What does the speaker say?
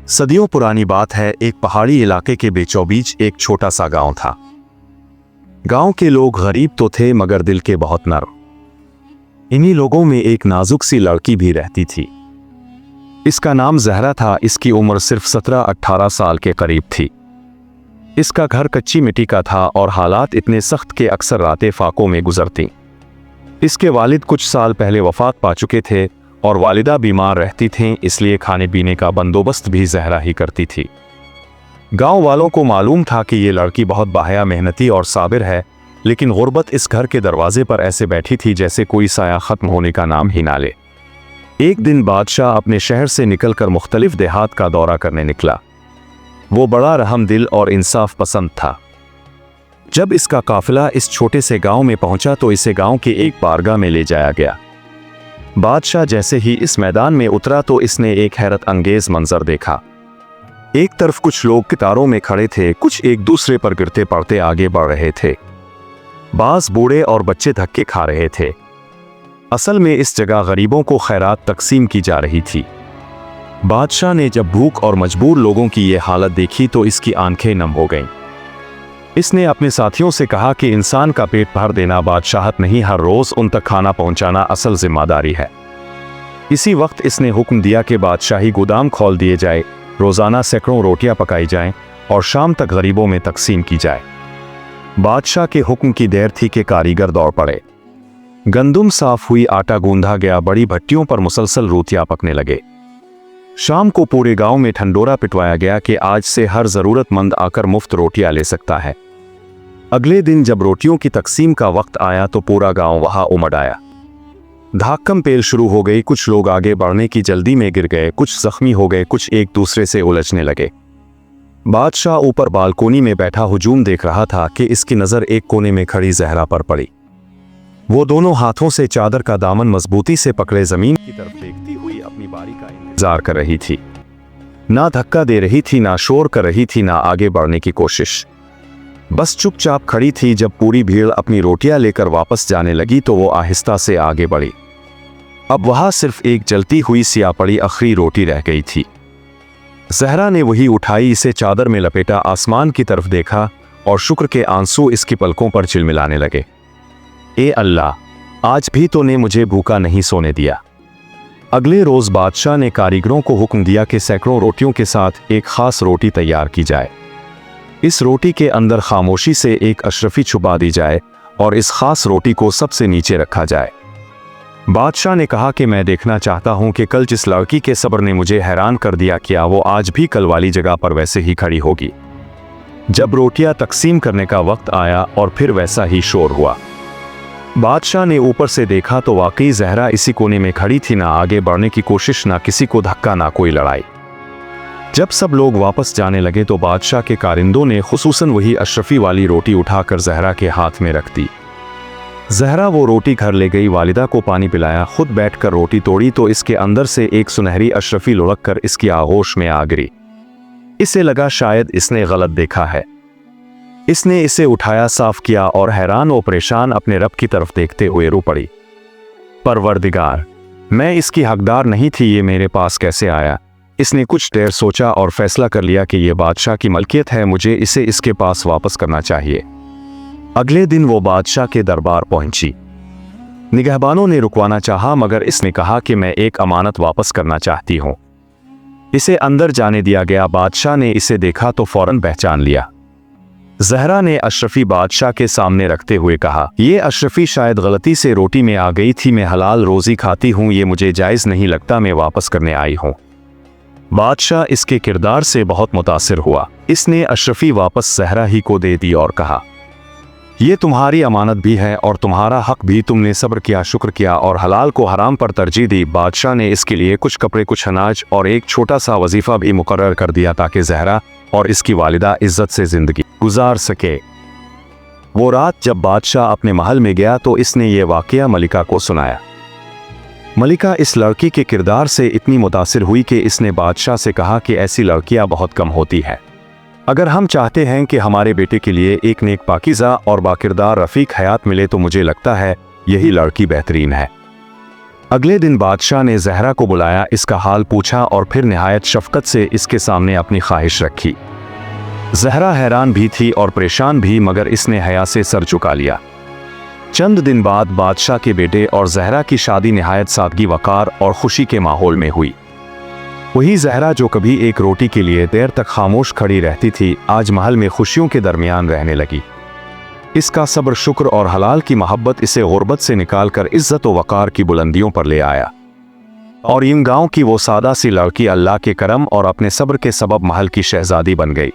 सदियों पुरानी बात है, एक पहाड़ी इलाके के बीचों-बीच एक छोटा सा गांव था। गांव के लोग गरीब तो थे मगर दिल के बहुत नर्म। इन्हीं लोगों में एक नाजुक सी लड़की भी रहती थी। इसका नाम ज़हरा था। इसकी उम्र सिर्फ 17-18 साल के करीब थी। इसका घर कच्ची मिट्टी का था और हालात इतने सख्त के अक्सर रातें फाकों में गुजरती। इसके वालिद कुछ साल पहले वफात पा चुके थे और वालिदा बीमार रहती थीं, इसलिए खाने पीने का बंदोबस्त भी ज़हरा ही करती थी। गांव वालों को मालूम था कि ये लड़की बहुत बाहया, मेहनती और साबिर है, लेकिन गुर्बत इस घर के दरवाजे पर ऐसे बैठी थी जैसे कोई साया ख़त्म होने का नाम ही ना ले। एक दिन बादशाह अपने शहर से निकलकर मुख्तलिफ देहात का दौरा करने निकला। वो बड़ा रहम दिल और इंसाफ पसंद था। जब इसका काफिला इस छोटे से गांव में पहुंचा तो इसे गांव के एक बारगाह में ले जाया गया। बादशाह जैसे ही इस मैदान में उतरा तो इसने एक हैरत अंगेज मंजर देखा। एक तरफ कुछ लोग कतारों में खड़े थे, कुछ एक दूसरे पर गिरते पड़ते आगे बढ़ रहे थे। बाज बूढ़े और बच्चे धक्के खा रहे थे। असल में इस जगह गरीबों को खैरात तकसीम की जा रही थी। बादशाह ने जब भूख और मजबूर लोगों की ये हालत देखी तो इसकी आंखें नम हो गईं। इसने अपने साथियों से कहा कि इंसान का पेट भर देना बादशाहत नहीं, हर रोज उन तक खाना पहुंचाना असल जिम्मेदारी है। इसी वक्त इसने हुक्म दिया कि बादशाही गोदाम खोल दिए जाए, रोजाना सैकड़ों रोटियां पकाई जाएं और शाम तक गरीबों में तकसीम की जाए। बादशाह के हुक्म की देर थी कि कारीगर दौड़ पड़े। गंदुम साफ हुई, आटा गूंधा गया, बड़ी भट्टियों पर मुसलसल रोटियां पकने लगे। शाम को पूरे गांव में ठंडोरा पिटवाया गया कि आज से हर जरूरतमंद आकर मुफ्त रोटियां ले सकता है। अगले दिन जब रोटियों की तकसीम का वक्त आया तो पूरा गांव वहां उमड़ आया। धाकम पेल शुरू हो गई। कुछ लोग आगे बढ़ने की जल्दी में गिर गए, कुछ जख्मी हो गए, कुछ एक दूसरे से उलझने लगे। बादशाह ऊपर बालकोनी में बैठा हुजूम देख रहा था कि इसकी नजर एक कोने में खड़ी ज़हरा पर पड़ी। वो दोनों हाथों से चादर का दामन मजबूती से पकड़े जमीन की तरफ देखती हुई अपनी बारी का इंतजार कर रही थी। ना धक्का दे रही थी, ना शोर कर रही थी, ना आगे बढ़ने की कोशिश। बस चुपचाप खड़ी थी। जब पूरी भीड़ अपनी रोटियां लेकर वापस जाने लगी तो वो आहिस्ता से आगे बढ़ी। अब वहां सिर्फ एक जलती हुई सिया पड़ी आखिरी रोटी रह गई थी। ज़हरा ने वही उठाई, इसे चादर में लपेटा, आसमान की तरफ देखा और शुक्र के आंसू इसकी पलकों पर चिलमिलाने लगे। ए अल्लाह, आज भी तो ने मुझे भूखा नहीं सोने दिया। अगले रोज बादशाह ने कारीगरों को हुक्म दिया कि सैकड़ों रोटियों के साथ एक खास रोटी तैयार की जाए। इस रोटी के अंदर खामोशी से एक अशरफी छुपा दी जाए और इस खास रोटी को सबसे नीचे रखा जाए। बादशाह ने कहा कि मैं देखना चाहता हूं कि कल जिस लड़की के सब्र ने मुझे हैरान कर दिया, क्या वो आज भी कल वाली जगह पर वैसे ही खड़ी होगी। जब रोटियां तकसीम करने का वक्त आया और फिर वैसा ही शोर हुआ। बादशाह ने ऊपर से देखा तो वाकई ज़हरा इसी कोने में खड़ी थी। ना आगे बढ़ने की कोशिश, ना किसी को धक्का, ना कोई लड़ाई। जब सब लोग वापस जाने लगे तो बादशाह के कारिंदों ने खुसूसन वही अशरफी वाली रोटी उठाकर ज़हरा के हाथ में रख दी। ज़हरा वो रोटी घर ले गई, वालिदा को पानी पिलाया, खुद बैठकर रोटी तोड़ी तो इसके अंदर से एक सुनहरी अशरफी लुढ़क कर इसकी आगोश में आ गिरी। इसे लगा शायद इसने गलत देखा है। इसने इसे उठाया, साफ किया और हैरान और परेशान अपने रब की तरफ देखते हुए रो पड़ी। परवरदिगार, मैं इसकी हकदार नहीं थी, ये मेरे पास कैसे आया। इसने कुछ देर सोचा और फैसला कर लिया कि यह बादशाह की मलकियत है, मुझे इसे इसके पास वापस करना चाहिए। अगले दिन वो बादशाह के दरबार पहुंची। निगहबानों ने रुकवाना चाहा मगर इसने कहा कि मैं एक अमानत वापस करना चाहती हूं। इसे अंदर जाने दिया गया। बादशाह ने इसे देखा तो फौरन पहचान लिया। ज़हरा ने अशरफी बादशाह के सामने रखते हुए कहा, ये अशरफी शायद गलती से रोटी में आ गई थी, मैं हलाल रोज़ी खाती हूँ, ये मुझे जायज़ नहीं लगता, मैं वापस करने आई हूँ। बादशाह इसके किरदार से बहुत मुतासिर हुआ। इसने अशरफी वापस ज़हरा ही को दे दी और कहा, ये तुम्हारी अमानत भी है और तुम्हारा हक भी, तुमने सब्र किया, शुक्र किया और हलाल को हराम पर तरजीह दी। बादशाह ने इसके लिए कुछ कपड़े, कुछ अनाज और एक छोटा सा वजीफा भी मुकर्रर कर दिया ताकि ज़हरा और इसकी वालिदा इज्जत से जिंदगी गुजार सके। वो रात जब बादशाह अपने महल में गया तो इसने ये वाकया मलिका को सुनाया। मलिका इस लड़की के किरदार से इतनी मुतासिर हुई कि इसने बादशाह से कहा कि ऐसी लड़कियां बहुत कम होती हैं। अगर हम चाहते हैं कि हमारे बेटे के लिए एक नेक, पाकीज़ा और बाकिरदार रफ़ीक हयात मिले तो मुझे लगता है यही लड़की बेहतरीन है। अगले दिन बादशाह ने जहरा को बुलाया, इसका हाल पूछा और फिर निहायत शफकत से इसके सामने अपनी ख्वाहिश रखी। जहरा हैरान भी थी और परेशान भी, मगर इसने हया से सर झुका लिया। चंद दिन बाद बादशाह के बेटे और जहरा की शादी निहायत सादगी, वकार और खुशी के माहौल में हुई। वही जहरा जो कभी एक रोटी के लिए देर तक खामोश खड़ी रहती थी, आज महल में खुशियों के दरमियान रहने लगी। इसका सब्र, शुक्र और हलाल की मोहब्बत इसे गुर्बत से निकालकर इज्जत व वकार की बुलंदियों पर ले आया। और इन गांव की वो सादा सी लड़की अल्लाह के करम और अपने सब्र के सबब महल की शहजादी बन गई।